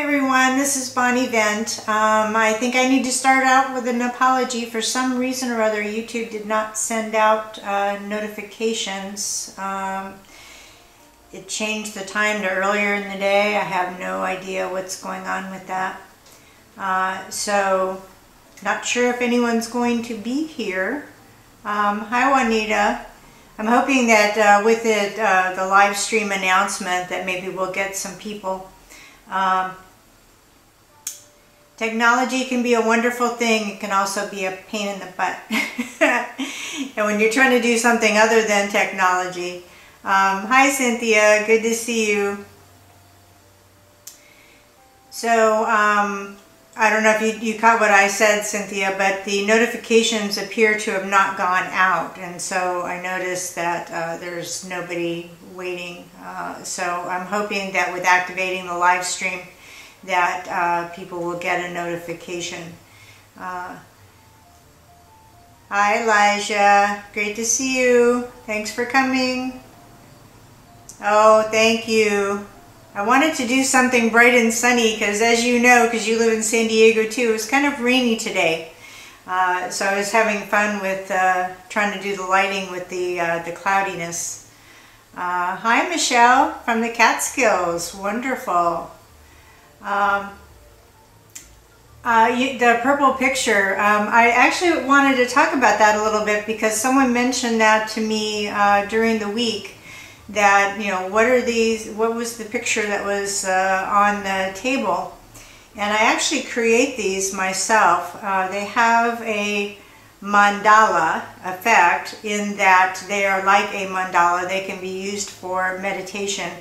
everyone, this is Bonnie Vent. I think I need to start out with an apology. For some reason or other, YouTube did not send out notifications. It changed the time to earlier in the day. I have no idea what's going on with that. So, not sure if anyone's going to be here. Hi Juanita. I'm hoping that with it, the live stream announcement that maybe we'll get some people. Technology can be a wonderful thing. It can also be a pain in the butt. And when you're trying to do something other than technology. Hi Cynthia, good to see you. So I don't know if you caught what I said, Cynthia, but the notifications appear to have not gone out, and so I noticed that there's nobody waiting. So I'm hoping that with activating the live stream that people will get a notification. Hi Elijah, great to see you. Thanks for coming. Oh, thank you. I wanted to do something bright and sunny because, as you know, because you live in San Diego too, it was kind of rainy today. So I was having fun with trying to do the lighting with the cloudiness. Hi Michelle from the Catskills, wonderful. The purple picture, I actually wanted to talk about that a little bit because someone mentioned that to me during the week. That, you know, what are these, what was the picture that was on the table, and I actually create these myself. They have a mandala effect in that they are like a mandala. They can be used for meditation,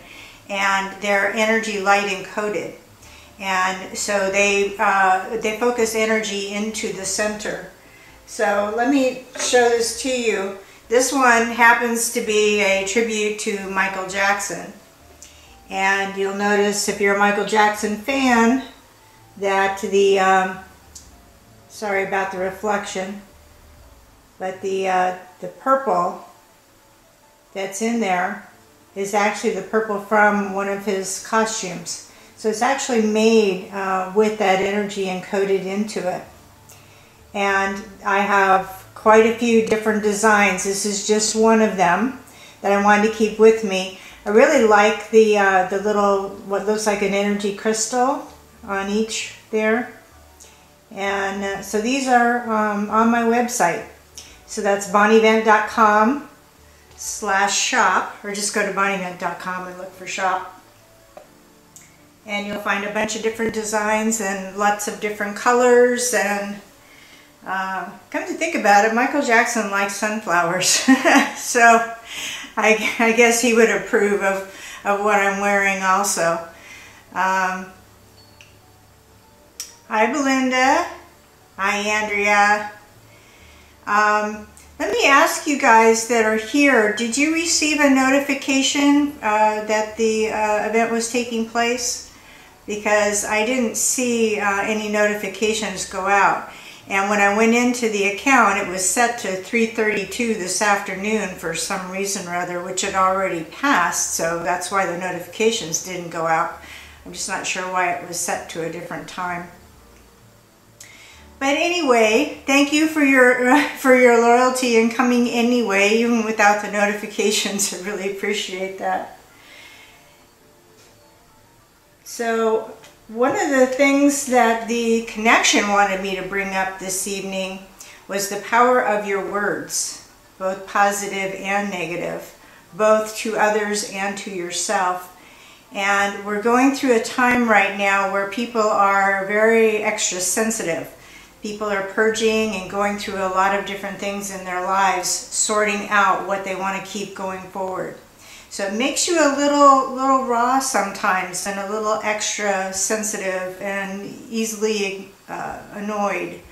and they're energy light encoded, and so they focus energy into the center. So let me show this to you. This one happens to be a tribute to Michael Jackson. And you'll notice, if you're a Michael Jackson fan, that the, sorry about the reflection, but the purple that's in there is actually the purple from one of his costumes. So it's actually made with that energy encoded into it. And I have quite a few different designs. This is just one of them that I wanted to keep with me. I really like the little, what looks like an energy crystal on each there. And so these are on my website. So that's bonnievent.com/shop, or just go to bonnievent.com and look for shop. And you'll find a bunch of different designs and lots of different colors. And come to think about it, Michael Jackson likes sunflowers, so I guess he would approve of what I'm wearing also. Hi Belinda. Hi Andrea. Let me ask you guys that are here, did you receive a notification that the event was taking place? Because I didn't see any notifications go out. And when I went into the account, it was set to 3:32 this afternoon for some reason or other, which had already passed, so that's why the notifications didn't go out. I'm just not sure why it was set to a different time. But anyway, thank you for your loyalty and coming anyway, even without the notifications. I really appreciate that. So, one of the things that the connection wanted me to bring up this evening was the power of your words, both positive and negative, both to others and to yourself. And we're going through a time right now where people are very extra sensitive. People are purging and going through a lot of different things in their lives, sorting out what they want to keep going forward. So it makes you a little raw sometimes and a little extra sensitive and easily annoyed.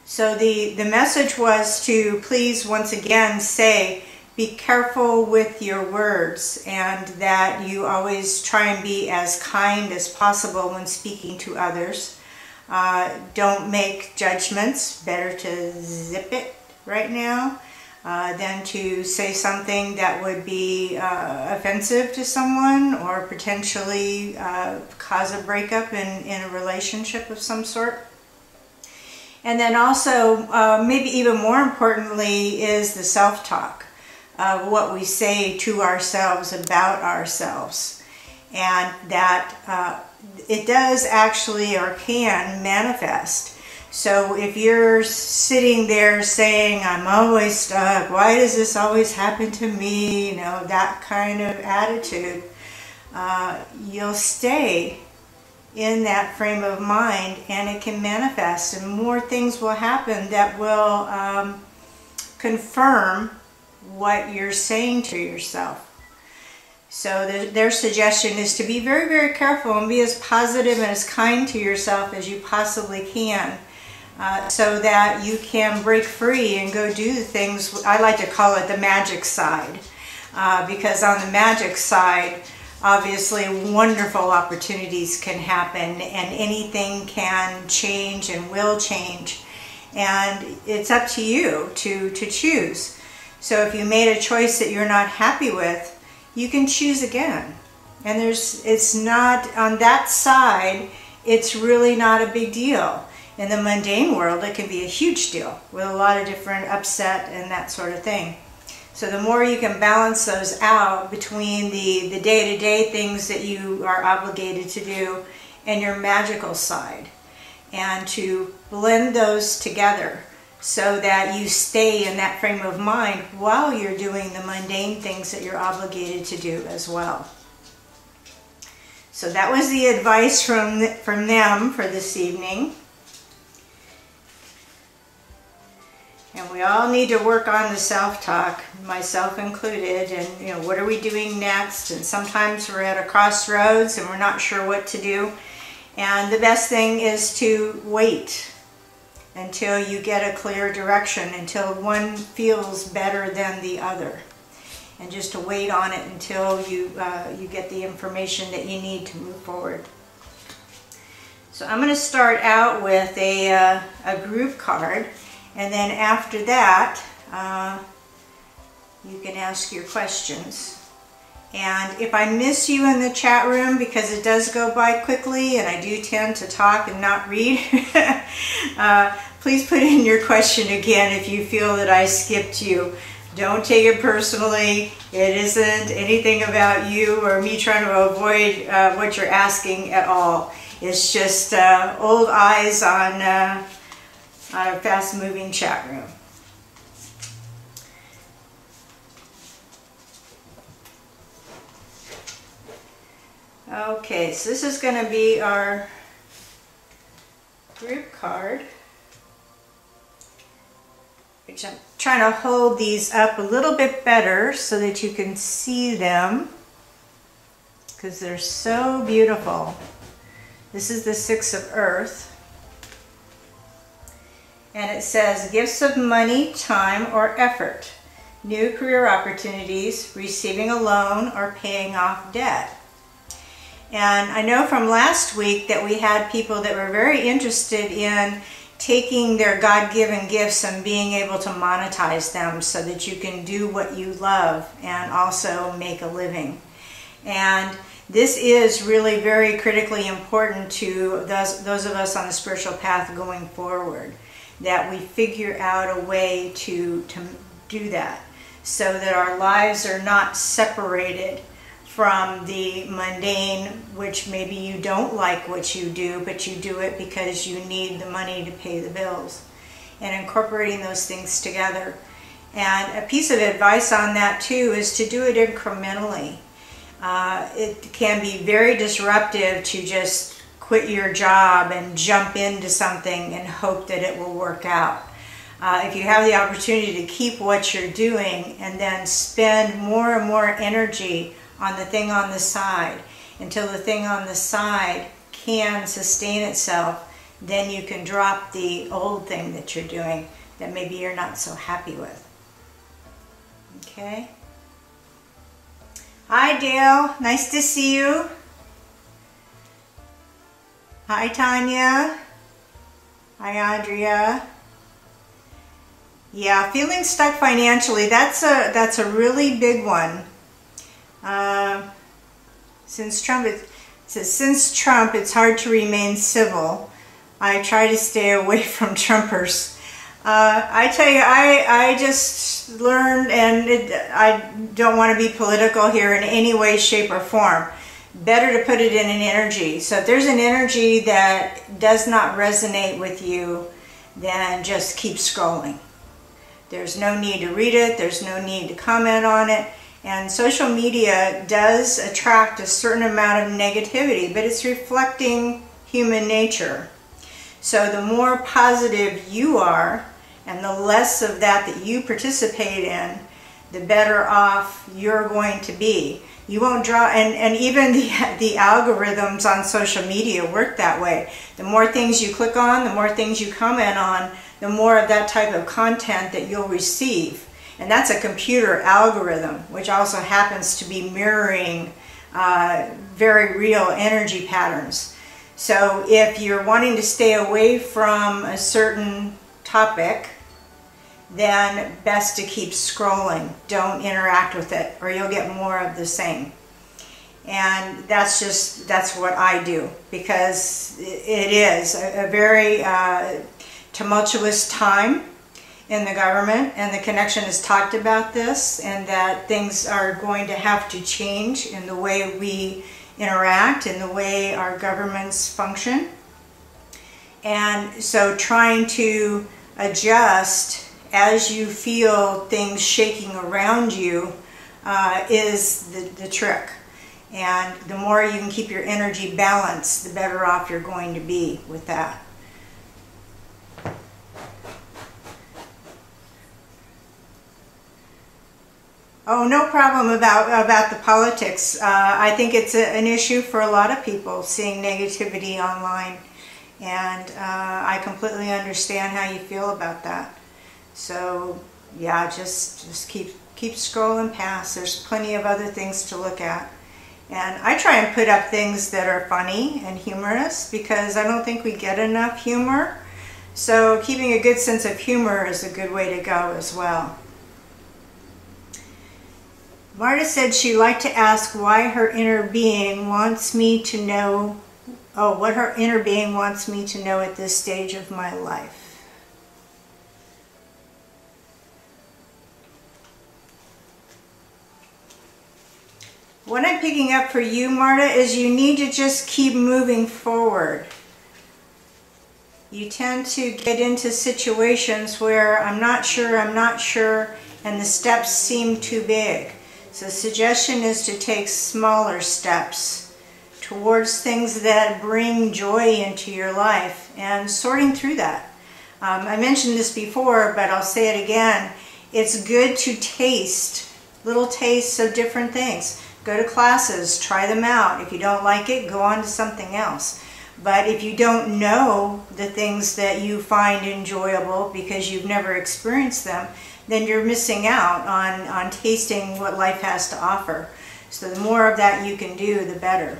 So the message was to please once again say, be careful with your words, and that you always try and be as kind as possible when speaking to others. Don't make judgments. Better to zip it right now. than to say something that would be offensive to someone or potentially cause a breakup in a relationship of some sort. And then also, maybe even more importantly, is the self-talk of what we say to ourselves about ourselves. And that it does actually or can manifest. So if you're sitting there saying, I'm always stuck, why does this always happen to me, you know, that kind of attitude, you'll stay in that frame of mind and it can manifest, and more things will happen that will confirm what you're saying to yourself. So their suggestion is to be very, very careful and be as positive and as kind to yourself as you possibly can, so that you can break free and go do the things, I like to call it the magic side, because on the magic side, obviously wonderful opportunities can happen and anything can change and will change, and it's up to you to choose. So if you made a choice that you're not happy with, you can choose again. And it's not, on that side, it's really not a big deal. In the mundane world, it can be a huge deal with a lot of different upset and that sort of thing. So the more you can balance those out between the day-to-day things that you are obligated to do and your magical side, and to blend those together so that you stay in that frame of mind while you're doing the mundane things that you're obligated to do as well. So that was the advice from them for this evening. And we all need to work on the self-talk, myself included, and you know, what are we doing next? And sometimes we're at a crossroads and we're not sure what to do. And the best thing is to wait until you get a clear direction, until one feels better than the other. And just to wait on it until you get the information that you need to move forward. So I'm going to start out with a group card, and then after that you can ask your questions. And if I miss you in the chat room, because it does go by quickly and I do tend to talk and not read, please put in your question again if you feel that I skipped you. Don't take it personally. It isn't anything about you or me trying to avoid what you're asking at all. It's just old eyes on a fast-moving chat room. Okay, so this is going to be our group card, which I'm trying to hold these up a little bit better so that you can see them, because they're so beautiful. This is the Six of Earth, and it says gifts of money, time, or effort, new career opportunities, receiving a loan, or paying off debt. And I know from last week that we had people that were very interested in taking their God-given gifts and being able to monetize them so that you can do what you love and also make a living. And this is really very critically important to those of us on the spiritual path going forward, that we figure out a way to do that so that our lives are not separated from the mundane, which maybe you don't like what you do, but you do it because you need the money to pay the bills, and incorporating those things together. And a piece of advice on that too is to do it incrementally. It can be very disruptive to just quit your job and jump into something and hope that it will work out. If you have the opportunity to keep what you're doing and then spend more and more energy on the thing on the side until the thing on the side can sustain itself, then you can drop the old thing that you're doing that maybe you're not so happy with. Okay? Hi Dale, nice to see you. Hi Tanya. Hi Andrea. Yeah, feeling stuck financially, that's a really big one. Since Trump, it's hard to remain civil. I try to stay away from Trumpers. I tell you, I just learned, and I don't want to be political here in any way, shape, or form. Better to put it in an energy. So if there's an energy that does not resonate with you, then just keep scrolling. There's no need to read it. There's no need to comment on it. And social media does attract a certain amount of negativity, but it's reflecting human nature. So the more positive you are, and the less of that you participate in, the better off you're going to be. You won't draw, and even the algorithms on social media work that way. The more things you click on, the more things you comment on, the more of that type of content that you'll receive. And that's a computer algorithm, which also happens to be mirroring very real energy patterns. So if you're wanting to stay away from a certain topic, then best to keep scrolling. Don't interact with it, or you'll get more of the same. And that's what I do, because it is a very tumultuous time in the government, and the connection has talked about this, and that things are going to have to change in the way we interact, in the way our governments function. And so trying to adjust as you feel things shaking around you is the trick. And the more you can keep your energy balanced, the better off you're going to be with that. Oh, no problem about the politics. I think it's an issue for a lot of people, seeing negativity online. And I completely understand how you feel about that. So yeah, just keep scrolling past. There's plenty of other things to look at. And I try and put up things that are funny and humorous, because I don't think we get enough humor. So keeping a good sense of humor is a good way to go as well. Marta said she'd like to ask why her inner being wants me to know, what her inner being wants me to know at this stage of my life. What I'm picking up for you, Marta, is you need to just keep moving forward. You tend to get into situations where I'm not sure, and the steps seem too big. So the suggestion is to take smaller steps towards things that bring joy into your life, and sorting through that. I mentioned this before, but I'll say it again. It's good to taste little tastes of different things. Go to classes, try them out. If you don't like it, go on to something else. But if you don't know the things that you find enjoyable because you've never experienced them, then you're missing out on tasting what life has to offer. So the more of that you can do, the better.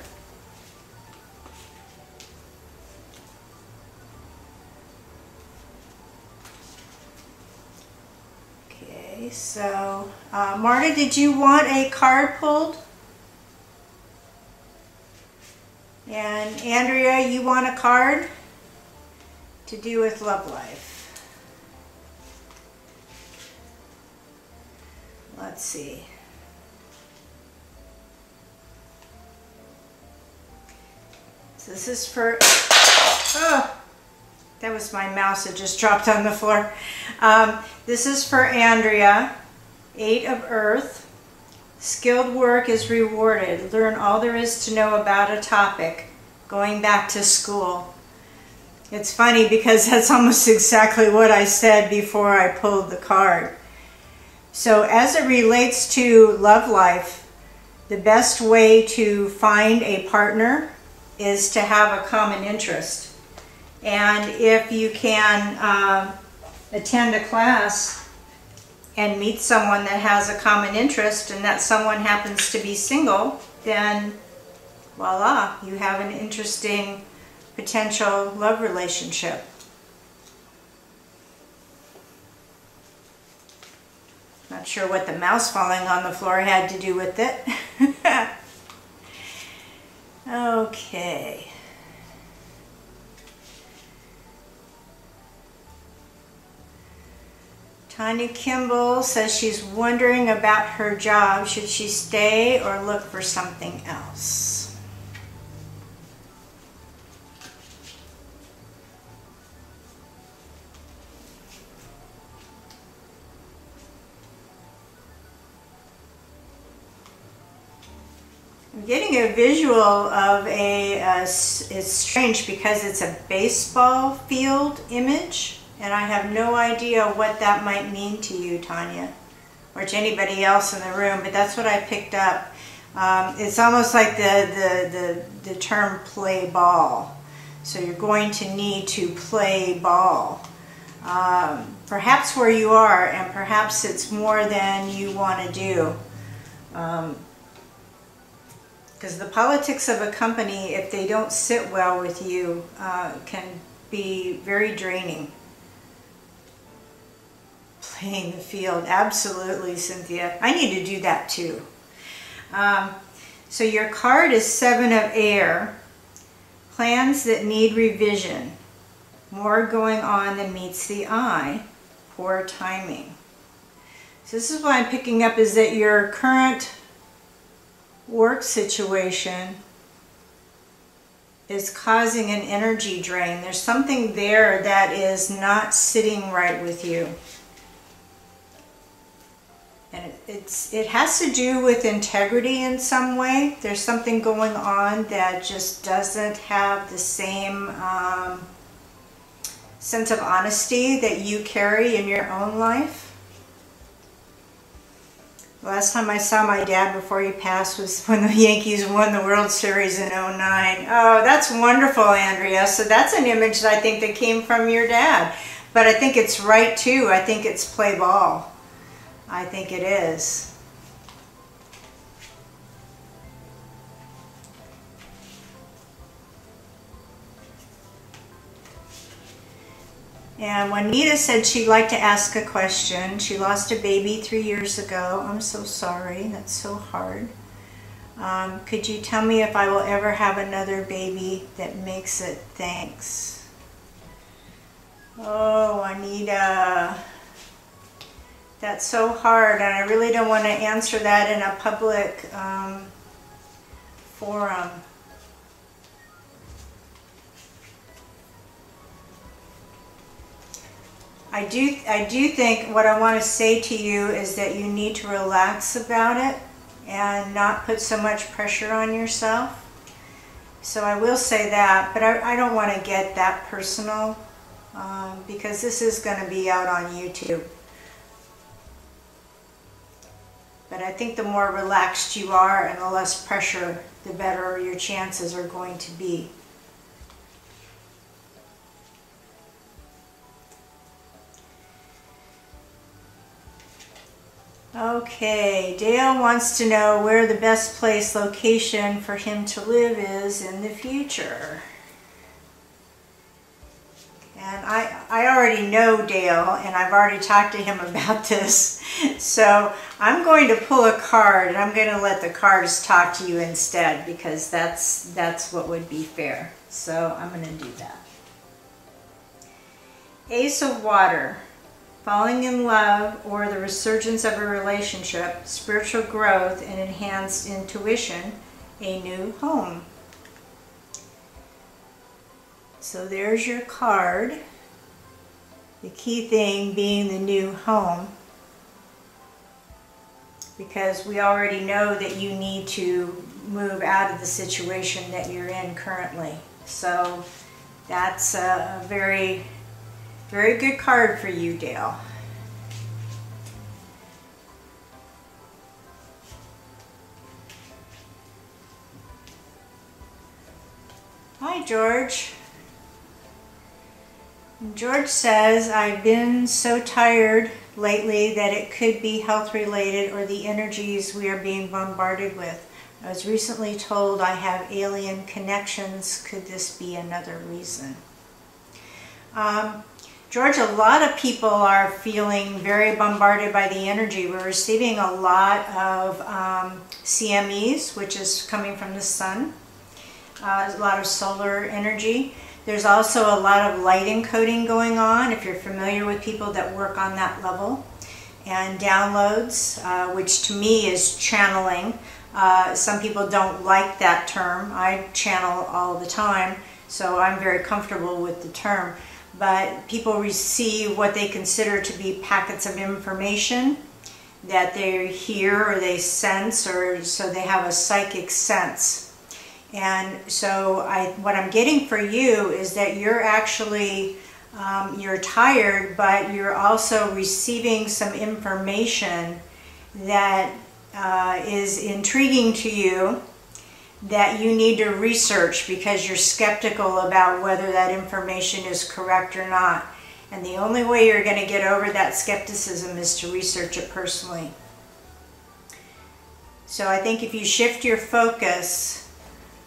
Okay, so Marta, did you want a card pulled? And Andrea, you want a card to do with love life. Let's see. So this is for, oh, that was my mouse that just dropped on the floor. This is for Andrea, 8 of Earth. Skilled work is rewarded. Learn all there is to know about a topic. Going back to school. It's funny because that's almost exactly what I said before I pulled the card. So as it relates to love life, the best way to find a partner is to have a common interest. And if you can attend a class and meet someone that has a common interest, and that someone happens to be single, then voila, you have an interesting potential love relationship. Not sure what the mouse falling on the floor had to do with it. Okay. Tanya Kimball says she's wondering about her job. Should she stay or look for something else? I'm getting a visual of it's strange because it's a baseball field image, and I have no idea what that might mean to you, Tanya, or to anybody else in the room, but that's what I picked up. It's almost like the term play ball. So you're going to need to play ball. Perhaps where you are, and perhaps it's more than you want to do. Because the politics of a company, if they don't sit well with you, can be very draining. Playing the field, absolutely, Cynthia. I need to do that too. So your card is 7 of Air. Plans that need revision. More going on than meets the eye. Poor timing. So this is what I'm picking up, is that your current work situation is causing an energy drain. There's something there that is not sitting right with you. And it has to do with integrity in some way. There's something going on that just doesn't have the same sense of honesty that you carry in your own life. Last time I saw my dad before he passed was when the Yankees won the World Series in '09. Oh, that's wonderful, Andrea. So that's an image that I think that came from your dad. But I think it's right too. I think it's play ball. I think it is. And Juanita said she'd like to ask a question. She lost a baby 3 years ago. I'm so sorry. That's so hard. Could you tell me if I will ever have another baby that makes it? Thanks. Oh, Juanita. That's so hard, and I really don't want to answer that in a public forum. I do think what I want to say to you is that you need to relax about it and not put so much pressure on yourself. So I will say that, but I don't want to get that personal because this is going to be out on YouTube. But I think the more relaxed you are and the less pressure, the better your chances are going to be. Okay, Dale wants to know where the best place location for him to live is in the future. And I already know Dale, and I've already talked to him about this. So I'm going to pull a card, and I'm going to let the cards talk to you instead, because that's what would be fair. So I'm going to do that. Ace of Water. Falling in love or the resurgence of a relationship, spiritual growth and enhanced intuition, a new home. So there's your card. The key thing being the new home, because we already know that you need to move out of the situation that you're in currently. So that's a very good card for you, Dale. Hi, George. George says, I've been so tired lately that it could be health related or the energies we are being bombarded with. I was recently told I have alien connections. Could this be another reason? George, a lot of people are feeling very bombarded by the energy. We're receiving a lot of CMEs, which is coming from the sun, a lot of solar energy. There's also a lot of light encoding going on, if you're familiar with people that work on that level. And downloads, which to me is channeling. Some people don't like that term. I channel all the time, so I'm very comfortable with the term. But people receive what they consider to be packets of information that they hear or they sense, or so they have a psychic sense. And so what I'm getting for you is that you're actually, you're tired, but you're also receiving some information that is intriguing to you, that you need to research because you're skeptical about whether that information is correct or not. And the only way you're going to get over that skepticism is to research it personally. So I think if you shift your focus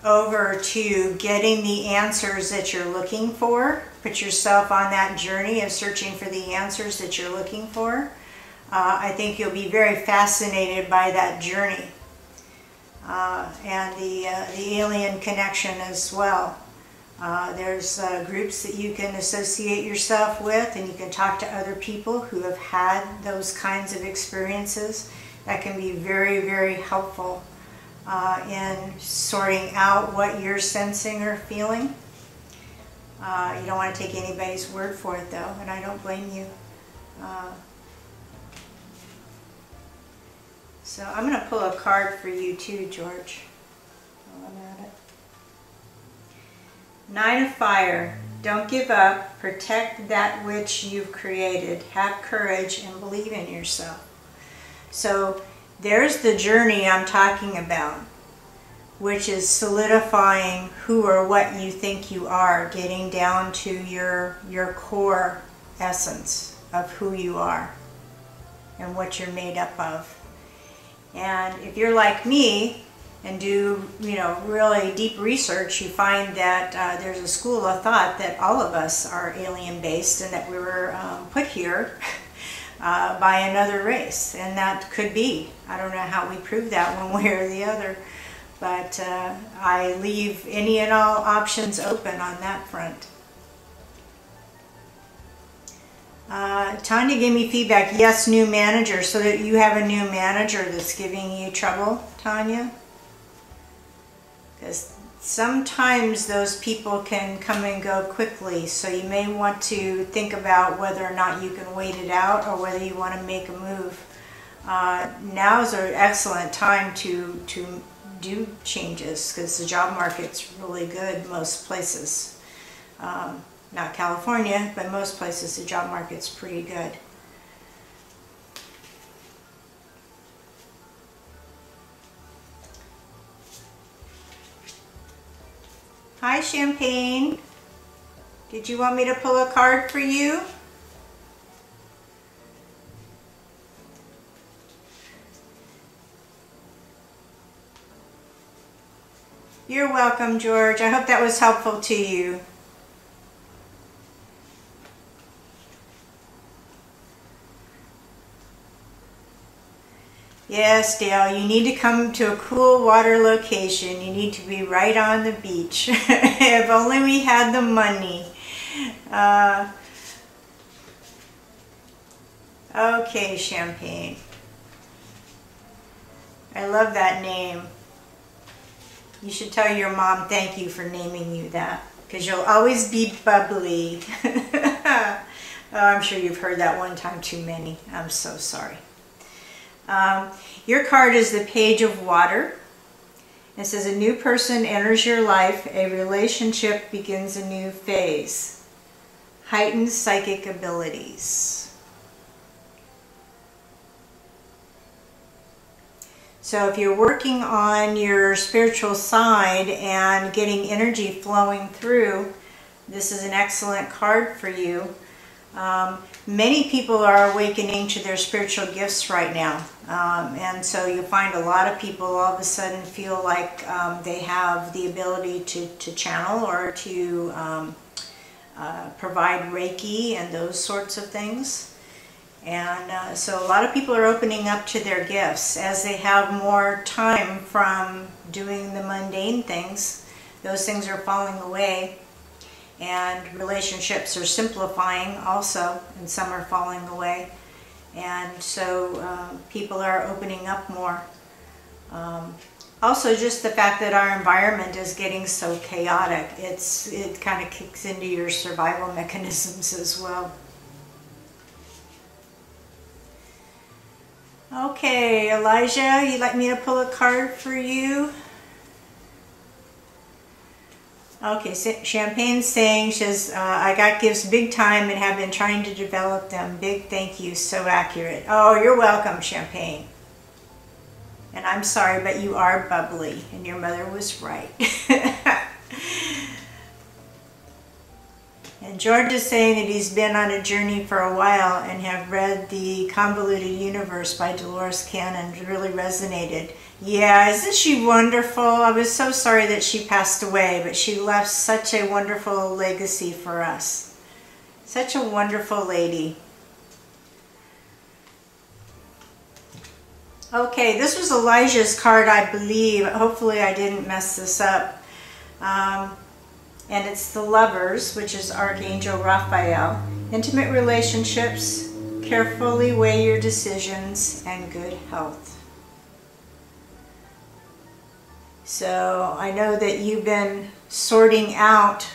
over to getting the answers that you're looking for, put yourself on that journey of searching for the answers that you're looking for, I think you'll be very fascinated by that journey. And the alien connection as well. There's groups that you can associate yourself with, and you can talk to other people who have had those kinds of experiences. That can be very, very helpful in sorting out what you're sensing or feeling. You don't want to take anybody's word for it though, and I don't blame you. So I'm going to pull a card for you too, George, while I'm at it. Nine of Fire. Don't give up. Protect that which you've created. Have courage and believe in yourself. So there's the journey I'm talking about, which is solidifying who or what you think you are, getting down to your core essence of who you are and what you're made up of. And if you're like me and do, really deep research, you find that there's a school of thought that all of us are alien-based and that we were put here by another race. And that could be. I don't know how we prove that one way or the other. But I leave any and all options open on that front. Tanya gave me feedback. Yes, new manager. So that you have a new manager that's giving you trouble, Tanya? Because sometimes those people can come and go quickly. So you may want to think about whether or not you can wait it out or whether you want to make a move. Now's an excellent time to do changes because the job market's really good most places. Not California, but most places the job market's pretty good. Hi, Champagne. Did you want me to pull a card for you? You're welcome, George. I hope that was helpful to you. Yes, Dale, you need to come to a cool water location. You need to be right on the beach. If only we had the money. Okay, Champagne. I love that name. You should tell your mom thank you for naming you that, because you'll always be bubbly. Oh, I'm sure you've heard that one time too many. I'm so sorry. Your card is the Page of Water. It says a new person enters your life. A relationship begins a new phase. Heightened psychic abilities. So if you're working on your spiritual side and getting energy flowing through, this is an excellent card for you. Many people are awakening to their spiritual gifts right now. And so you find a lot of people all of a sudden feel like they have the ability to channel or to provide Reiki and those sorts of things. And so a lot of people are opening up to their gifts as they have more time from doing the mundane things. Those things are falling away, and relationships are simplifying also, and some are falling away. And so people are opening up more. Also, just the fact that our environment is getting so chaotic, it kind of kicks into your survival mechanisms as well. Okay, Elijah, you'd like me to pull a card for you? Okay, Champagne's saying, she says, I got gifts big time and have been trying to develop them. Big thank you, so accurate. Oh, you're welcome, Champagne. And I'm sorry, but you are bubbly, and your mother was right. And George is saying that he's been on a journey for a while and have read The Convoluted Universe by Dolores Cannon. Really resonated. Yeah, isn't she wonderful? I was so sorry that she passed away, but she left such a wonderful legacy for us. Such a wonderful lady. Okay, this was Elijah's card, I believe. Hopefully I didn't mess this up. And it's the Lovers, which is Archangel Raphael. Intimate relationships, carefully weigh your decisions, and good health. So I know that you've been sorting out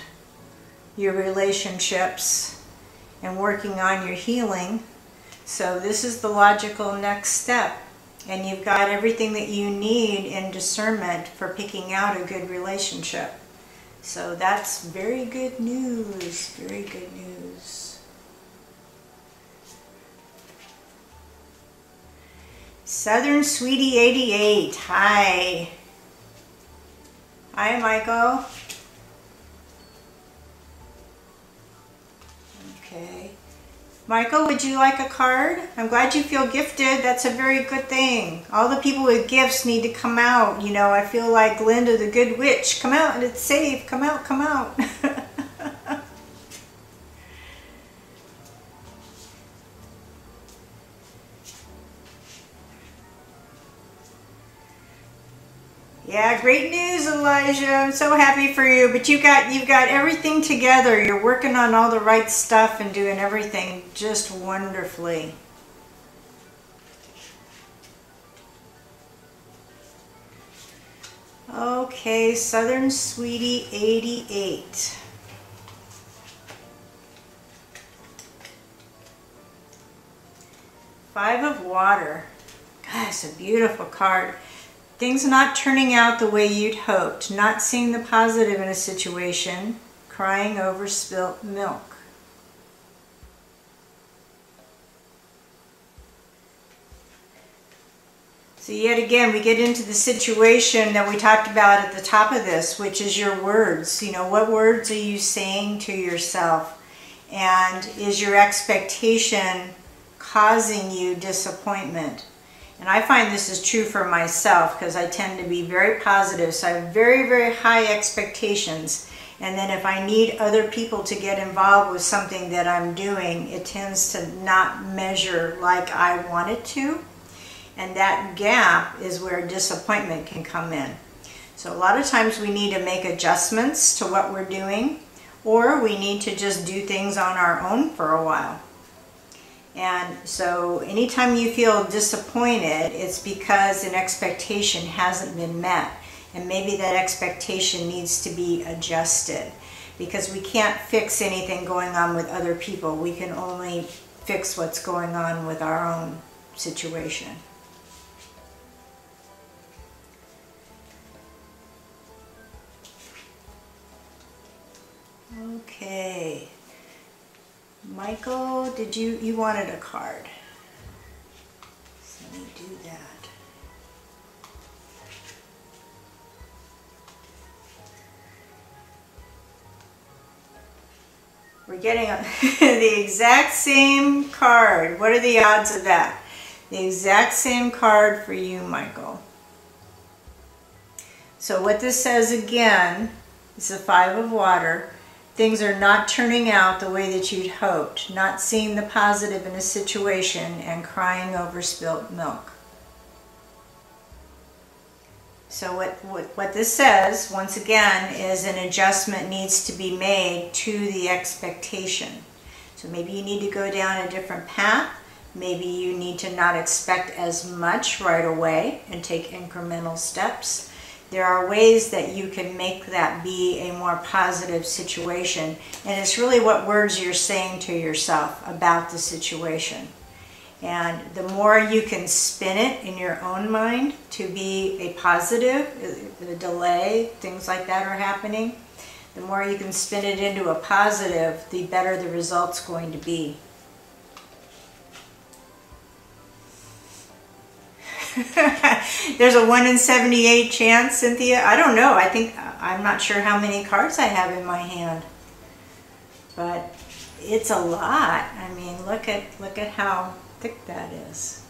your relationships and working on your healing. So this is the logical next step. And you've got everything that you need in discernment for picking out a good relationship. So that's very good news, very good news. Southern Sweetie 88, hi. Hi, Michael. Okay. Michael, would you like a card? I'm glad you feel gifted. That's a very good thing. All the people with gifts need to come out. You know, I feel like Linda the Good Witch. Come out and it's safe. Come out, come out. Yeah, great news, Elijah. I'm so happy for you. But you've got everything together. You're working on all the right stuff and doing everything just wonderfully. Okay, Southern Sweetie 88. Five of Water. God, it's a beautiful card. Things not turning out the way you'd hoped, not seeing the positive in a situation, crying over spilt milk. So yet again, we get into the situation that we talked about at the top of this, which is your words. You know, what words are you saying to yourself? And is your expectation causing you disappointment? And I find this is true for myself because I tend to be very positive. So I have very, very high expectations. And then if I need other people to get involved with something that I'm doing, it tends to not measure like I want it to. And that gap is where disappointment can come in. So a lot of times we need to make adjustments to what we're doing, or we need to just do things on our own for a while. And so anytime you feel disappointed, it's because an expectation hasn't been met. And maybe that expectation needs to be adjusted, because we can't fix anything going on with other people. We can only fix what's going on with our own situation. Okay. Michael, did you wanted a card? So let me do that. We're getting the exact same card. What are the odds of that? The exact same card for you, Michael. So what this says again is the Five of Water. things are not turning out the way that you'd hoped, not seeing the positive in a situation, and crying over spilt milk. So what this says, once again, is an adjustment needs to be made to the expectation. So maybe you need to go down a different path. Maybe you need to not expect as much right away and take incremental steps. There are ways that you can make that be a more positive situation. And it's really what words you're saying to yourself about the situation. And the more you can spin it in your own mind to be a positive, the delay, things like that are happening, the more you can spin it into a positive, the better the result's going to be. There's a 1 in 78 chance, Cynthia. I don't know. I'm not sure how many cards I have in my hand, but it's a lot. I mean, look at how thick that is.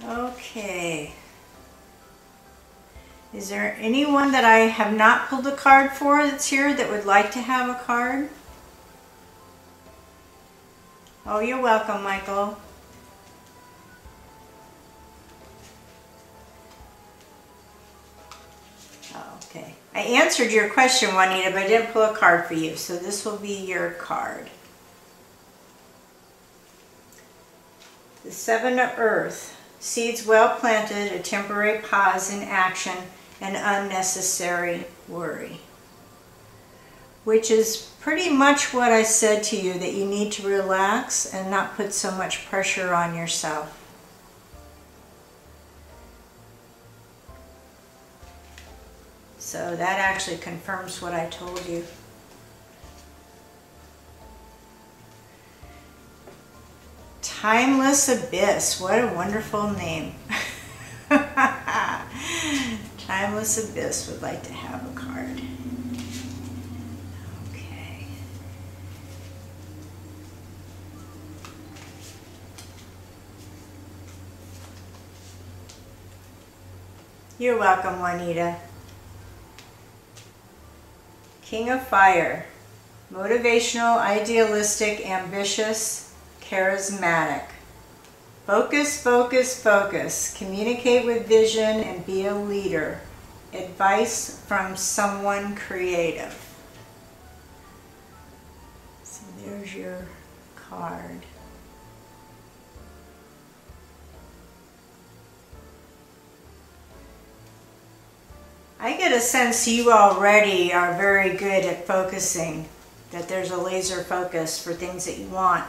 Okay. Is there anyone that I have not pulled a card for that's here that would like to have a card? Oh, you're welcome, Michael. Okay. I answered your question, Juanita, but I didn't pull a card for you, so this will be your card. The 7 of Earth. Seeds well planted, a temporary pause in action, and unnecessary worry. Which is pretty much what I said to you, that you need to relax and not put so much pressure on yourself. So that actually confirms what I told you. Timeless Abyss, what a wonderful name. Timeless Abyss would like to have a card. Okay. You're welcome, Juanita. King of Fire. Motivational, idealistic, ambitious, charismatic. Focus, focus, focus. Communicate with vision and be a leader. Advice from someone creative. So there's your card. I get a sense you already are very good at focusing, that there's a laser focus for things that you want.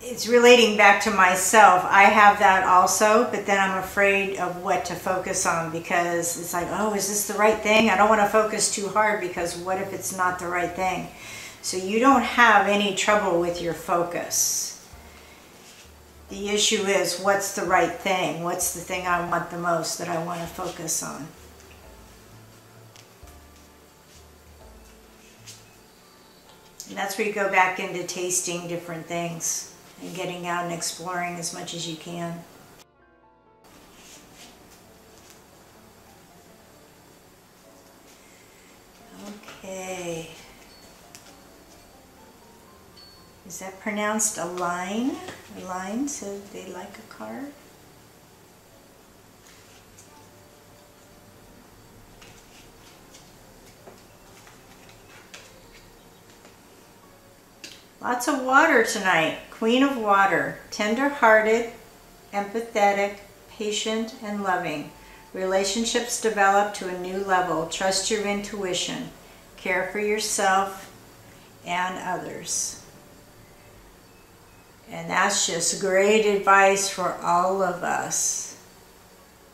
It's relating back to myself. I have that also, but then I'm afraid of what to focus on, because it's like, oh, is this the right thing? I don't want to focus too hard, because what if it's not the right thing? So you don't have any trouble with your focus. The issue is, what's the right thing? What's the thing I want the most, that I want to focus on? And that's where you go back into tasting different things and getting out and exploring as much as you can. Okay. Is that pronounced Align? Align said they like a card. Lots of water tonight. Queen of Water. Tender-hearted, empathetic, patient, and loving. Relationships develop to a new level. Trust your intuition. Care for yourself and others. And that's just great advice for all of us,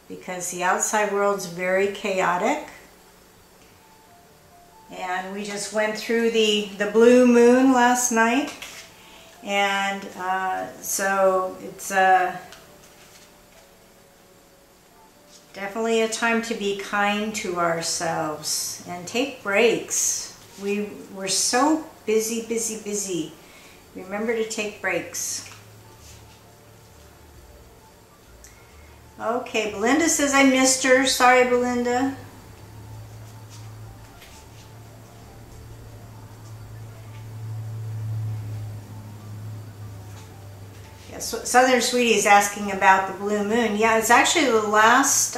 because the outside world's very chaotic. And we just went through the blue moon last night, and so it's definitely a time to be kind to ourselves and take breaks. We're so busy Remember to take breaks. Okay, Belinda says I missed her. Sorry, Belinda. Yes, Southern Sweetie is asking about the blue moon. Yeah, it's actually the last,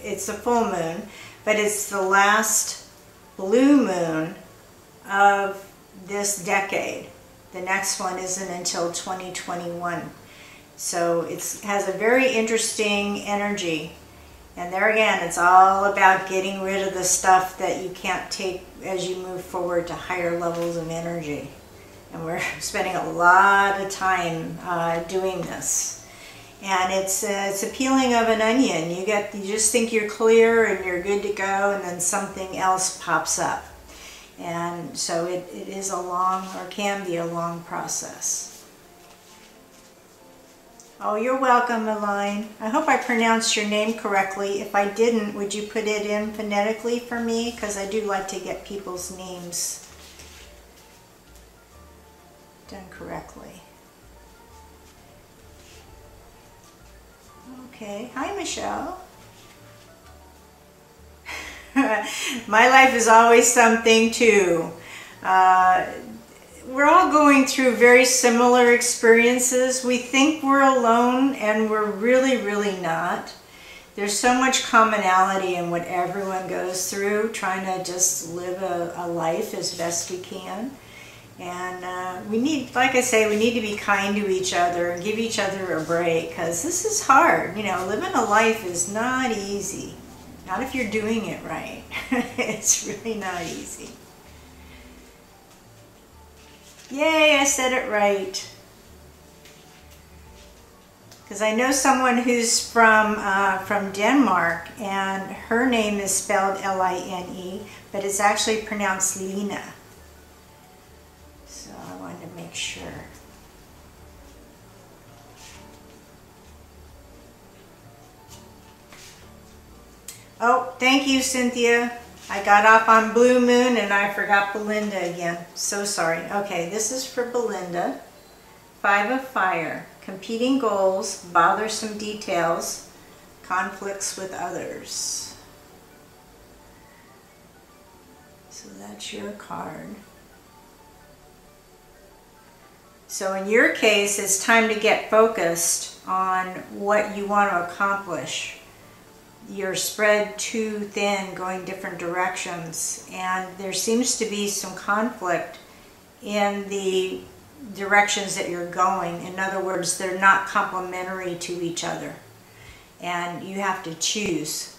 it's a full moon, but it's the last blue moon of this decade. The next one isn't until 2021. So it has a very interesting energy. And there again, it's all about getting rid of the stuff that you can't take as you move forward to higher levels of energy. And we're spending a lot of time doing this. And it's a peeling of an onion. You just think you're clear and you're good to go, and then something else pops up. And so it is a long, or can be a long process. Oh, you're welcome, Elaine. I hope I pronounced your name correctly. If I didn't, would you put it in phonetically for me? Because I do like to get people's names done correctly. Okay, hi Michelle. My life is always something too. We're all going through very similar experiences. We think we're alone, and we're really, really not. There's so much commonality in what everyone goes through, trying to just live a life as best we can. And we need, like I say, we need to be kind to each other and give each other a break, because this is hard. You know, living a life is not easy. Not if you're doing it right. It's really not easy. Yay, I said it right. Because I know someone who's from Denmark, and her name is spelled L-I-N-E, but it's actually pronounced Lina. So I wanted to make sure. Oh, thank you, Cynthia. I got off on Blue Moon and I forgot Belinda again. So sorry. Okay, this is for Belinda. 5 of Fire. Competing goals, bothersome details, conflicts with others. So that's your card. So in your case, it's time to get focused on what you want to accomplish. You're spread too thin, going different directions, and there seems to be some conflict in the directions that you're going. In other words, they're not complementary to each other, and you have to choose.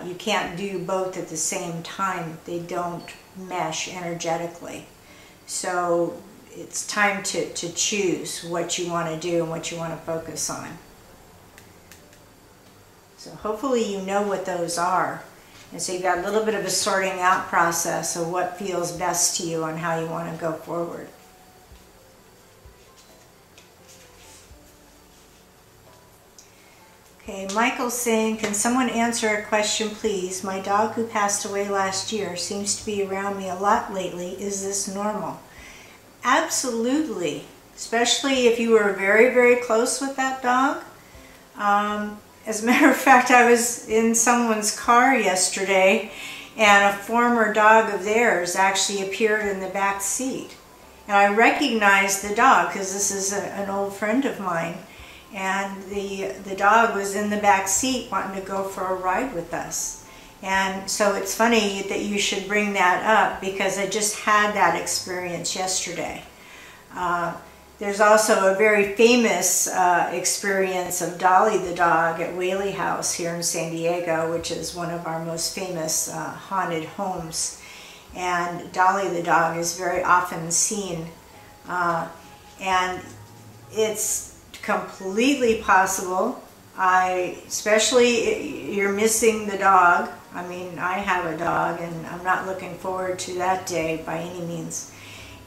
You can't do both at the same time. They don't mesh energetically. So it's time to choose what you want to do and what you want to focus on. So hopefully you know what those are. And so you've got a little bit of a sorting out process of what feels best to you on how you want to go forward. Okay, Michael's saying, can someone answer a question, please? My dog who passed away last year seems to be around me a lot lately. Is this normal? Absolutely, especially if you were very, very close with that dog. As a matter of fact, I was in someone's car yesterday, and a former dog of theirs actually appeared in the back seat. And I recognized the dog because this is an old friend of mine. And the dog was in the back seat wanting to go for a ride with us. And so it's funny that you should bring that up, because I just had that experience yesterday. There's also a very famous experience of Dolly the dog at Whaley House here in San Diego, which is one of our most famous haunted homes. And Dolly the dog is very often seen. And it's completely possible, especially you're missing the dog. I mean, I have a dog and I'm not looking forward to that day by any means.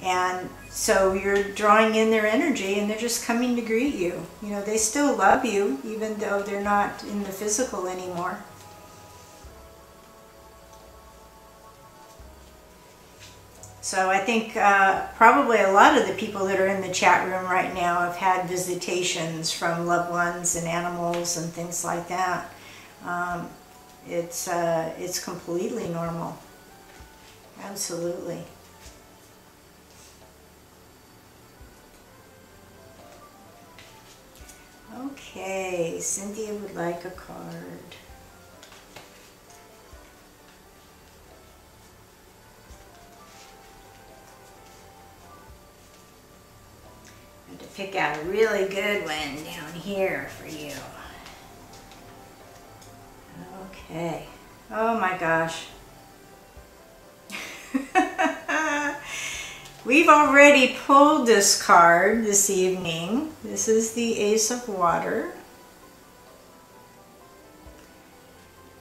And so you're drawing in their energy, and they're just coming to greet you. You know, they still love you, even though they're not in the physical anymore. So I think probably a lot of the people that are in the chat room right now have had visitations from loved ones and animals and things like that. It's completely normal. Absolutely. Okay, Cynthia would like a card. I have to pick out a really good one down here for you. Okay. Oh my gosh. We've already pulled this card this evening. This is the Ace of Water.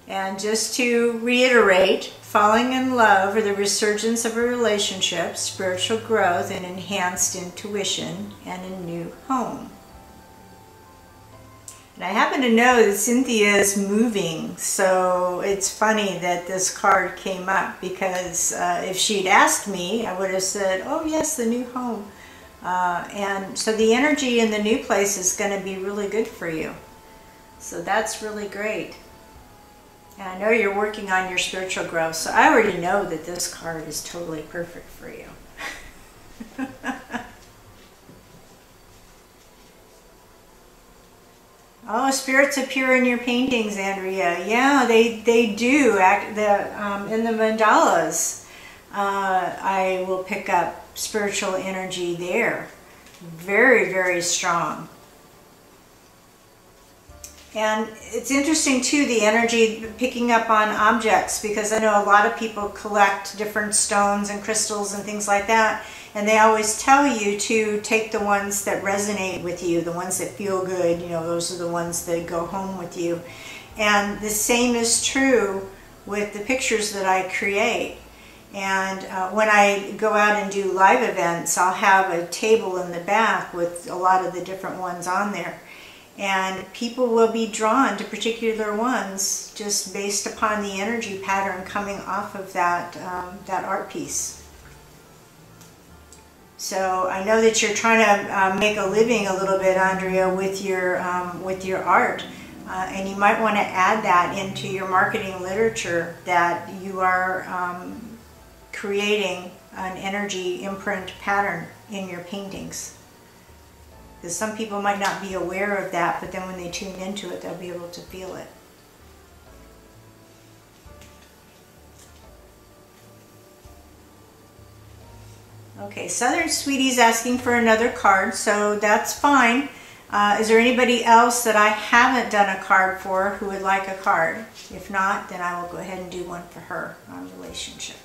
And just to reiterate, falling in love or the resurgence of a relationship, spiritual growth, and enhanced intuition, and a new home. And I happen to know that Cynthia is moving, so it's funny that this card came up, because if she'd asked me, I would have said, oh yes, the new home. And so the energy in the new place is going to be really good for you. So that's really great. And I know you're working on your spiritual growth, so I already know that this card is totally perfect for you. Oh, spirits appear in your paintings, Andrea. Yeah, they do. In the mandalas, I will pick up spiritual energy there. Very, very strong. And it's interesting too, the energy picking up on objects, because I know a lot of people collect different stones and crystals and things like that, and they always tell you to take the ones that resonate with you, the ones that feel good, you know, those are the ones that go home with you. And the same is true with the pictures that I create. And when I go out and do live events, I'll have a table in the back with a lot of the different ones on there. And people will be drawn to particular ones just based upon the energy pattern coming off of that, that art piece. So I know that you're trying to make a living a little bit, Andrea, with your art. And you might want to add that into your marketing literature, that you are creating an energy imprint pattern in your paintings. Because some people might not be aware of that, but then when they tune into it, they'll be able to feel it. Okay, Southern Sweetie's asking for another card, so that's fine. Is there anybody else that I haven't done a card for who would like a card? If not, then I will go ahead and do one for her on relationships.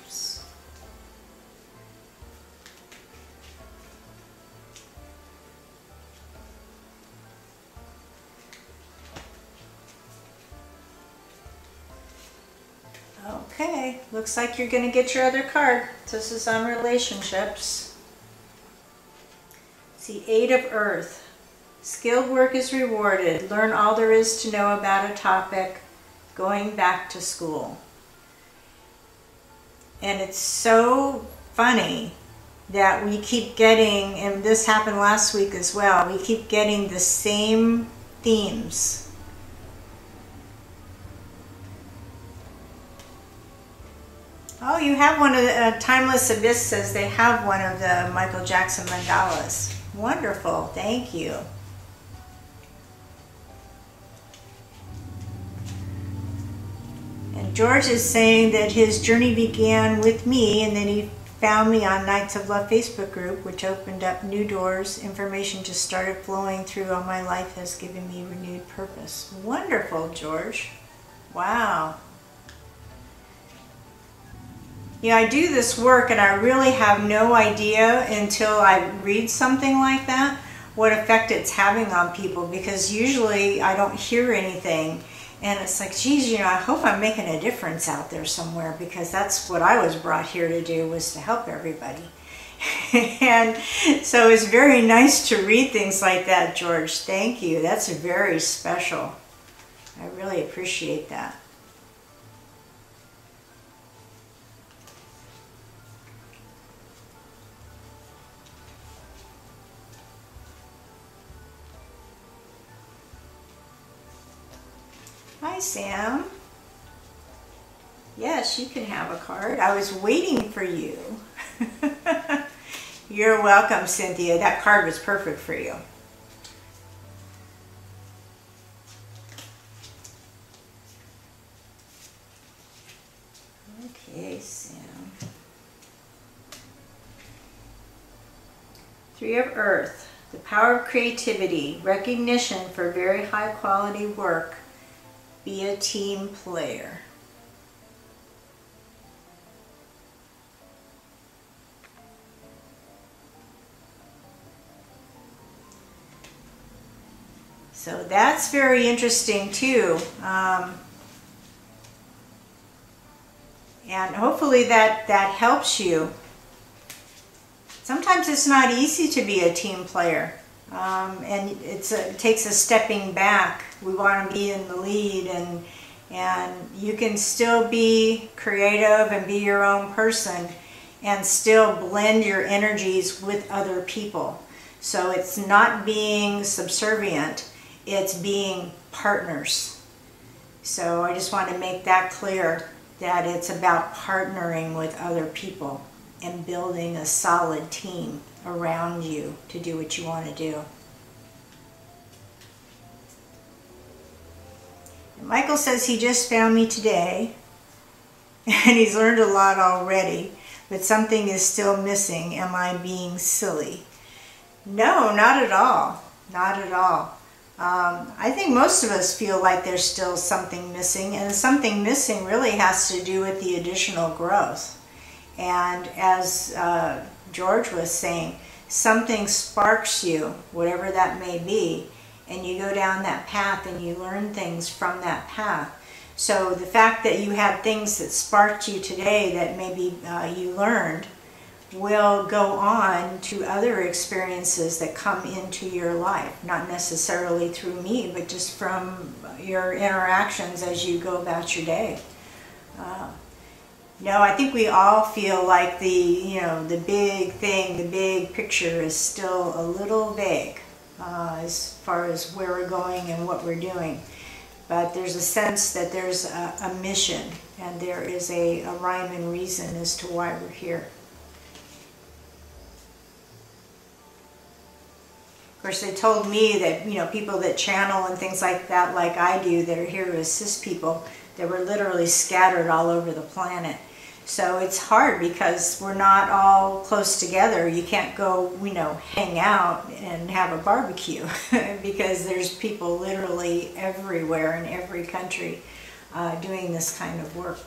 Okay, looks like you're going to get your other card. This is on relationships. It's the Eight of Earth. Skilled work is rewarded. Learn all there is to know about a topic. Going back to school. And it's so funny that we keep getting, and this happened last week as well, we keep getting the same themes. Oh, you have one of the, Timeless Abyss says they have one of the Michael Jackson mandalas. Wonderful, thank you. And George is saying that his journey began with me, and then he found me on Nights of Love Facebook group, which opened up new doors. Information just started flowing through. All my life has given me renewed purpose. Wonderful, George. Wow. You know, I do this work and I really have no idea until I read something like that what effect it's having on people, because usually I don't hear anything and it's like, geez, you know, I hope I'm making a difference out there somewhere, because that's what I was brought here to do, was to help everybody. And so it's very nice to read things like that, George. Thank you. That's very special. I really appreciate that. Sam. Yes, you can have a card. I was waiting for you. You're welcome, Cynthia. That card was perfect for you. Okay, Sam. Three of Earth. The power of creativity, recognition for very high quality work. Be a team player. So that's very interesting too. And hopefully that helps you. Sometimes it's not easy to be a team player. And it takes a stepping back. We want to be in the lead, and you can still be creative and be your own person and still blend your energies with other people. So it's not being subservient, it's being partners. So I just want to make that clear, that it's about partnering with other people and building a solid team around you to do what you want to do. And Michael says he just found me today and he's learned a lot already, but something is still missing. Am I being silly? No, not at all. Not at all. I think most of us feel like there's still something missing, and something missing really has to do with the additional growth. And as George was saying, something sparks you, whatever that may be, and you go down that path and you learn things from that path. So the fact that you had things that sparked you today that maybe you learned will go on to other experiences that come into your life, not necessarily through me, but just from your interactions as you go about your day. No, I think we all feel like the big thing, the big picture is still a little vague as far as where we're going and what we're doing. But there's a sense that there's a mission, and there is a rhyme and reason as to why we're here. Of course, they told me that, people that channel and things like that, like I do, that are here to assist people, that were literally scattered all over the planet. So it's hard because we're not all close together. You can't go, hang out and have a barbecue because there's people literally everywhere in every country doing this kind of work.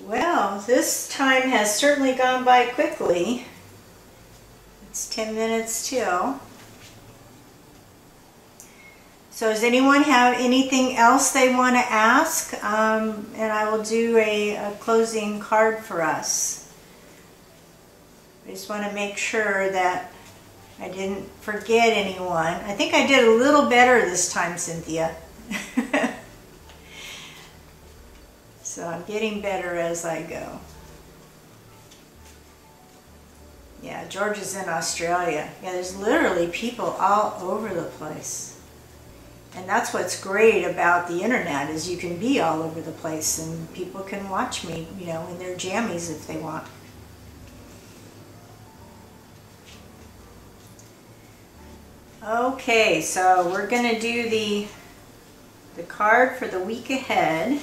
Well, this time has certainly gone by quickly. It's 10 minutes till. So does anyone have anything else they want to ask? And I will do a closing card for us. I just want to make sure that I didn't forget anyone. I think I did a little better this time, Cynthia. So I'm getting better as I go. Yeah, George is in Australia. Yeah, there's literally people all over the place. And that's what's great about the internet, is you can be all over the place and people can watch me, in their jammies if they want. Okay, so we're going to do the card for the week ahead.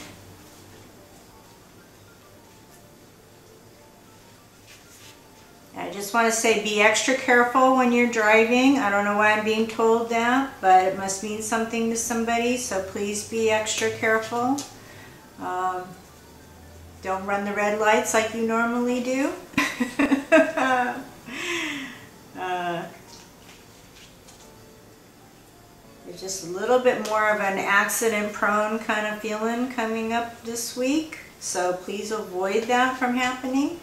I just want to say, be extra careful when you're driving. I don't know why I'm being told that, but it must mean something to somebody, so please be extra careful. Don't run the red lights like you normally do. There's just a little bit more of an accident-prone kind of feeling coming up this week, so please avoid that from happening.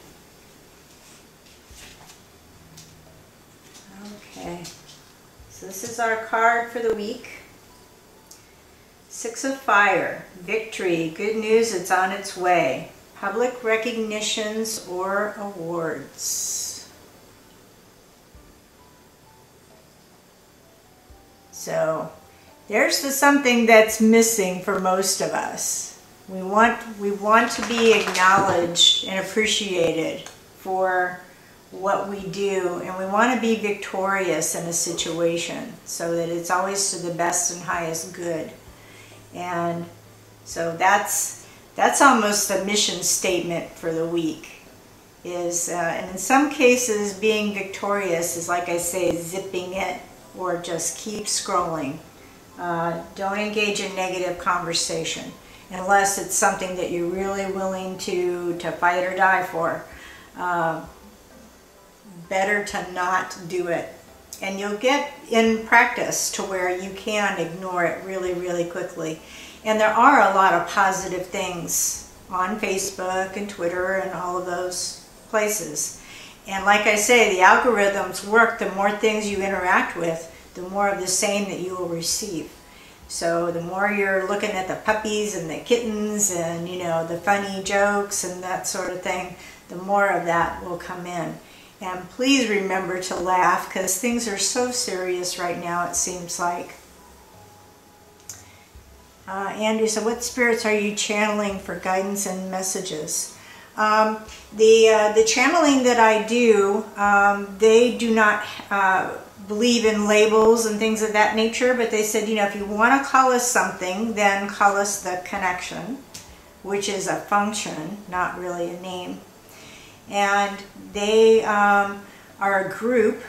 Okay, so this is our card for the week. Six of Fire, victory, good news, it's on its way. public recognitions or awards. So there's something that's missing for most of us. We want to be acknowledged and appreciated for what we do, and we want to be victorious in a situation so that it's always to the best and highest good. And so that's almost the mission statement for the week. And in some cases, being victorious is, like I say, zipping it or just keep scrolling. Don't engage in negative conversation unless it's something that you're really willing to fight or die for. Better to not do it. And you'll get in practice to where you can ignore it really, really quickly. And there are a lot of positive things on Facebook and Twitter and all of those places. And like I say, the algorithms work. The more things you interact with, the more of the same that you will receive. So the more you're looking at the puppies and the kittens and, you know, the funny jokes and that sort of thing, the more of that will come in. And please remember to laugh, because things are so serious right now, it seems like. Andrew said, what spirits are you channeling for guidance and messages? The channeling that I do, they do not believe in labels and things of that nature, but they said, you know, if you want to call us something, then call us the connection, which is a function, not really a name. And they are a group.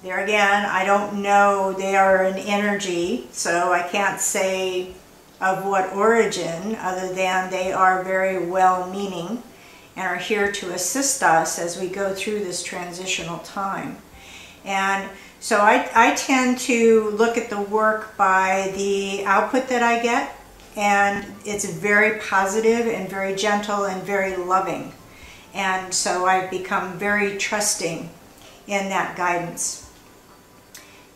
There again, I don't know, they are an energy, so I can't say of what origin, other than they are very well-meaning and are here to assist us as we go through this transitional time. And so I tend to look at the work by the output that I get, and it's very positive and very gentle and very loving. And so I've become very trusting in that guidance.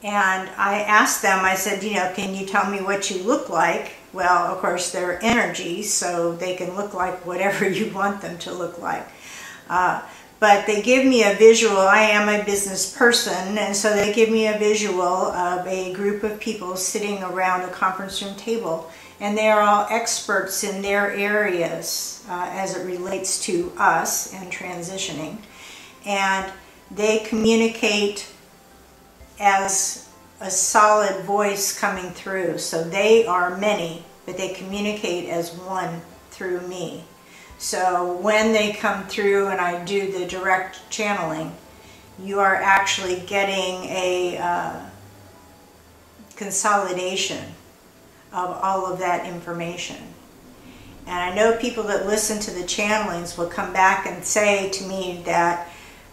And I asked them, I said, you know, can you tell me what you look like? Well, of course, they're energy, so they can look like whatever you want them to look like. But they give me a visual. I am a business person, and so they give me a visual of a group of people sitting around a conference room table. And they are all experts in their areas as it relates to us and transitioning. And they communicate as a solid voice coming through. So they are many, but they communicate as one through me. So when they come through and I do the direct channeling, you are actually getting a consolidation of all of that information. And I know people that listen to the channelings will come back and say to me that,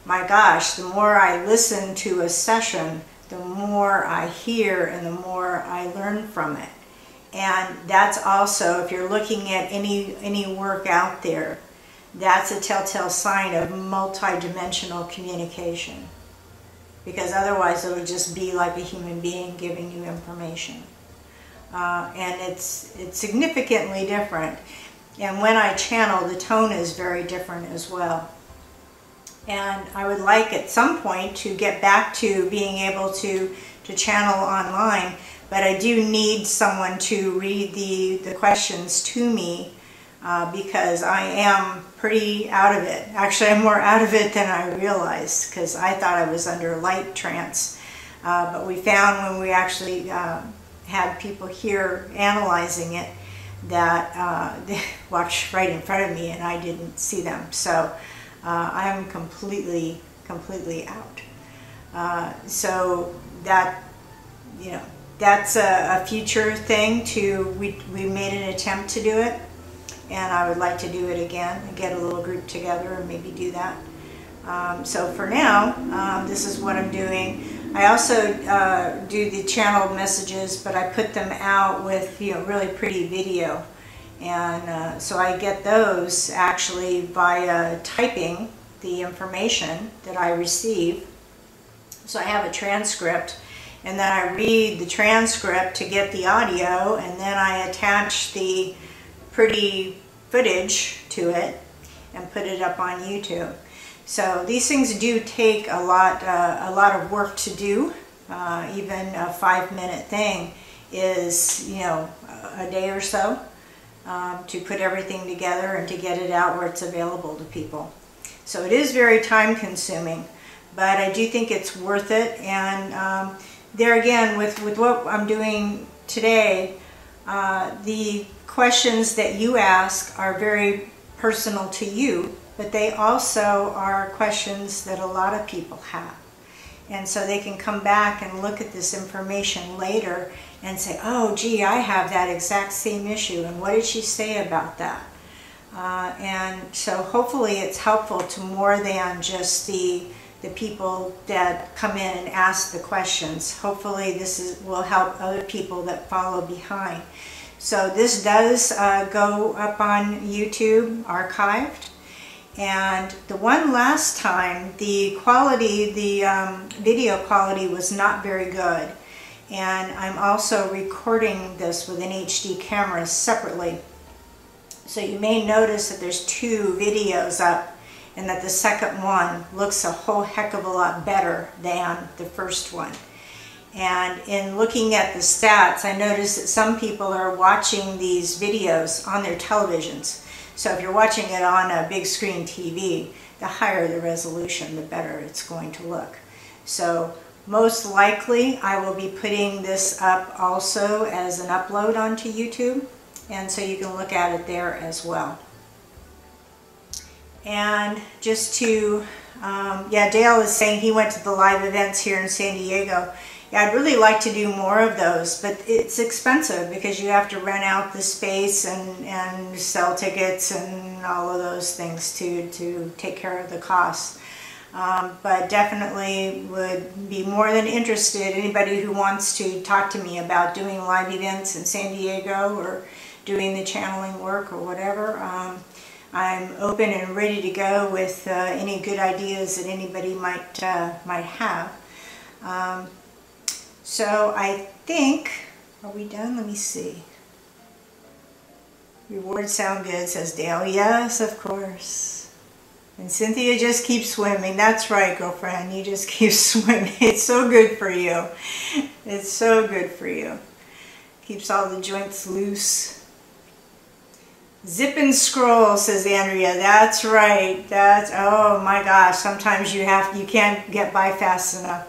my gosh, the more I listen to a session, the more I hear and the more I learn from it. And that's also, if you're looking at any work out there, that's a telltale sign of multi-dimensional communication. Because otherwise it would just be like a human being giving you information. And it's significantly different. And when I channel, the tone is very different as well. And I would like at some point to get back to being able to channel online, but I do need someone to read the questions to me because I am pretty out of it. Actually, I'm more out of it than I realized, because I thought I was under light trance. But we found when we actually had people here analyzing it that they watched right in front of me and I didn't see them. So I'm completely out. So that, you know, that's a future thing we made an attempt to do it, and I would like to do it again and get a little group together and maybe do that. So for now, this is what I'm doing. I also do the channel messages, but I put them out with, you know, really pretty video. And so I get those actually via typing the information that I receive. So I have a transcript, and then I read the transcript to get the audio, and then I attach the pretty footage to it and put it up on YouTube. So these things do take a lot of work to do. Even a 5-minute thing is, you know, a day or so to put everything together and to get it out where it's available to people. So it is very time consuming, but I do think it's worth it. And there again, with what I'm doing today, the questions that you ask are very personal to you, but they also are questions that a lot of people have. And so they can come back and look at this information later and say, oh gee, I have that exact same issue, and what did she say about that? And so hopefully it's helpful to more than just the people that come in and ask the questions. Hopefully this will help other people that follow behind. So this does go up on YouTube, archived. And the one last time, the quality, the video quality was not very good. And I'm also recording this with an HD camera separately. So you may notice that there's 2 videos up, and that the second one looks a whole heck of a lot better than the first one. And in looking at the stats, I noticed that some people are watching these videos on their televisions. So if you're watching it on a big screen TV, the higher the resolution, the better it's going to look. So most likely I will be putting this up also as an upload onto YouTube, and so you can look at it there as well. And just to, yeah, Dale is saying he went to the live events here in San Diego. Yeah, I'd really like to do more of those, but it's expensive because you have to rent out the space and sell tickets and all of those things to take care of the costs. But definitely would be more than interested, anybody who wants to talk to me about doing live events in San Diego or doing the channeling work or whatever. I'm open and ready to go with any good ideas that anybody might have. So I think, are we done? Let me see. Rewards sound good, says Dale. Yes, of course. And Cynthia just keeps swimming. That's right, girlfriend. You just keep swimming. It's so good for you. It's so good for you. Keeps all the joints loose. Zip and scroll, says Andrea. That's right. That's, oh my gosh. Sometimes you can't get by fast enough.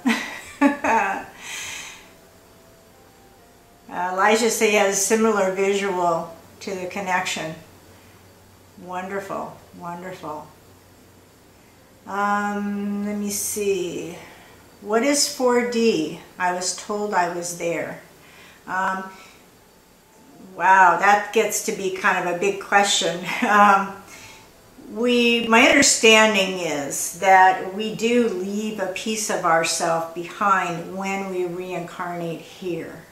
Elijah says he has a similar visual to the connection. Wonderful, wonderful. Let me see. What is 4D? I was told I was there. Wow, that gets to be kind of a big question. My understanding is that we do leave a piece of ourselves behind when we reincarnate here.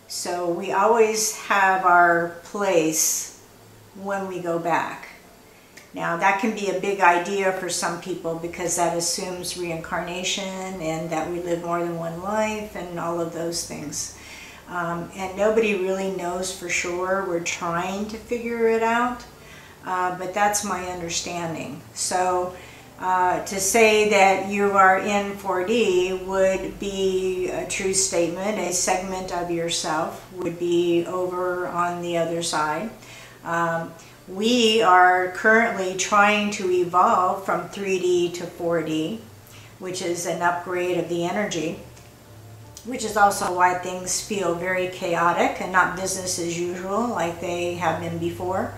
So we always have our place when we go back. Now that can be a big idea for some people because that assumes reincarnation and that we live more than one life and all of those things. And nobody really knows for sure. We're trying to figure it out, but that's my understanding. So to say that you are in 4D would be a true statement. A segment of yourself would be over on the other side. We are currently trying to evolve from 3D to 4D, which is an upgrade of the energy, which is also why things feel very chaotic and not business as usual like they have been before.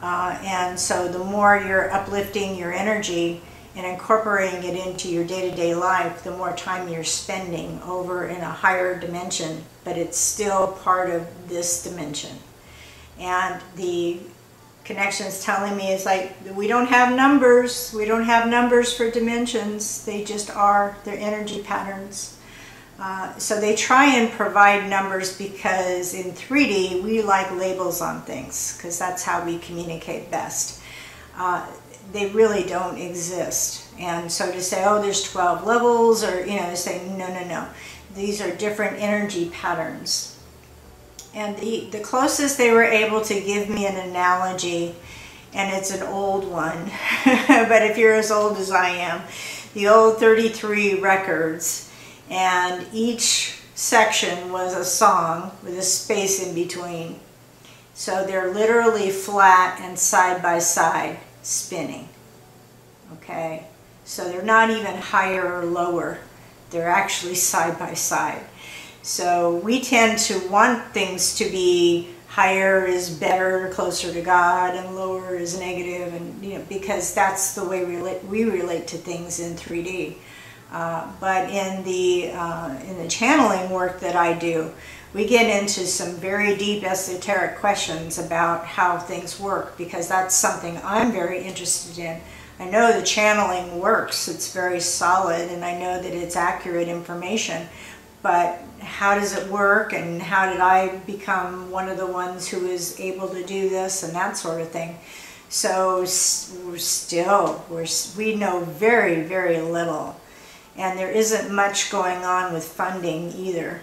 And so the more you're uplifting your energy and incorporating it into your day-to-day life, the more time you're spending over in a higher dimension, but it's still part of this dimension. And the connections telling me is like, we don't have numbers. We don't have numbers for dimensions. They just are. They're energy patterns. So they try and provide numbers because in 3D we like labels on things because that's how we communicate best. They really don't exist. And so to say, oh, there's 12 levels, or, you know, say, no, no, no. These are different energy patterns. And the closest they were able to give me an analogy, and it's an old one, but if you're as old as I am, the old 33 records, and each section was a song with a space in between. So they're literally flat and side by side spinning. Okay, so they're not even higher or lower, they're actually side by side. So we tend to want things to be higher is better, closer to God, and lower is negative, and because that's the way we relate to things in 3D. But in the channeling work that I do, we get into some very deep esoteric questions about how things work, because that's something I'm very interested in. I know the channeling works, it's very solid, and I know that it's accurate information, but how does it work, and how did I become one of the ones who is able to do this, and that sort of thing. So we know very, very little, and there isn't much going on with funding either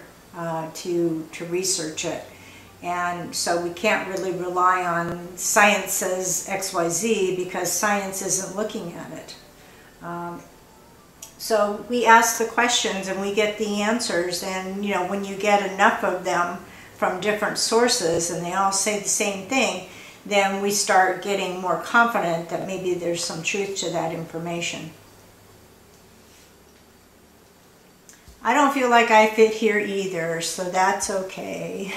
to research it. And so we can't really rely on science says XYZ, because science isn't looking at it. So we ask the questions and we get the answers, and when you get enough of them from different sources and they all say the same thing, then we start getting more confident that maybe there's some truth to that information. I don't feel like I fit here either, so that's okay.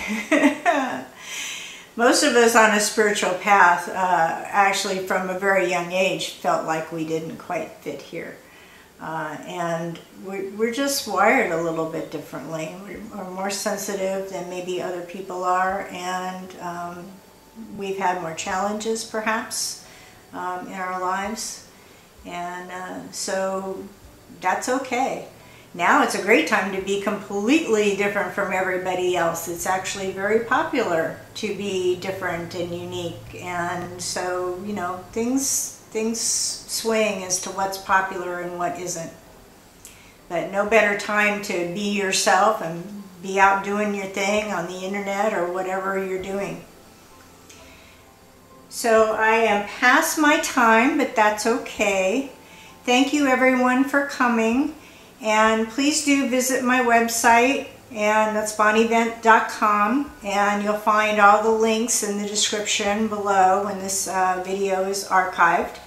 Most of us on a spiritual path, actually from a very young age, felt like we didn't quite fit here. And we're just wired a little bit differently. We're more sensitive than maybe other people are, and we've had more challenges perhaps in our lives, and so that's okay. Now it's a great time to be completely different from everybody else. It's actually very popular to be different and unique, and so things swing as to what's popular and what isn't. But no better time to be yourself and be out doing your thing on the internet or whatever you're doing. So I am past my time, but that's okay. Thank you everyone for coming, and please do visit my website, and that's bonnievent.com, and you'll find all the links in the description below when this video is archived.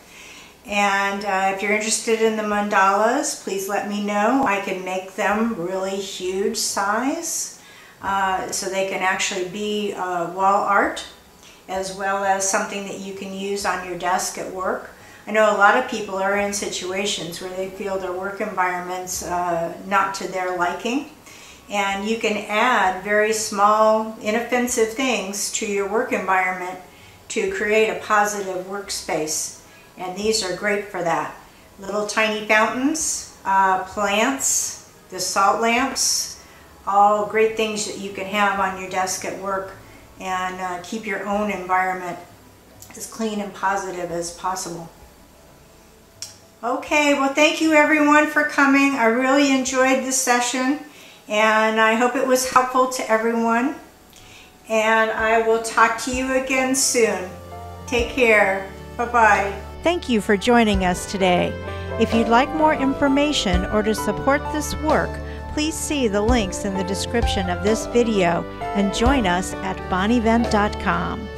And if you're interested in the mandalas, please let me know. I can make them really huge size, so they can actually be wall art, as well as something that you can use on your desk at work. I know a lot of people are in situations where they feel their work environment's not to their liking, and you can add very small, inoffensive things to your work environment to create a positive workspace. And these are great for that. Little tiny fountains, plants, the salt lamps, all great things that you can have on your desk at work, and keep your own environment as clean and positive as possible. Okay, well thank you everyone for coming. I really enjoyed this session, and I hope it was helpful to everyone. And I will talk to you again soon. Take care. Bye-bye. Thank you for joining us today. If you'd like more information or to support this work, please see the links in the description of this video and join us at bonnievent.com.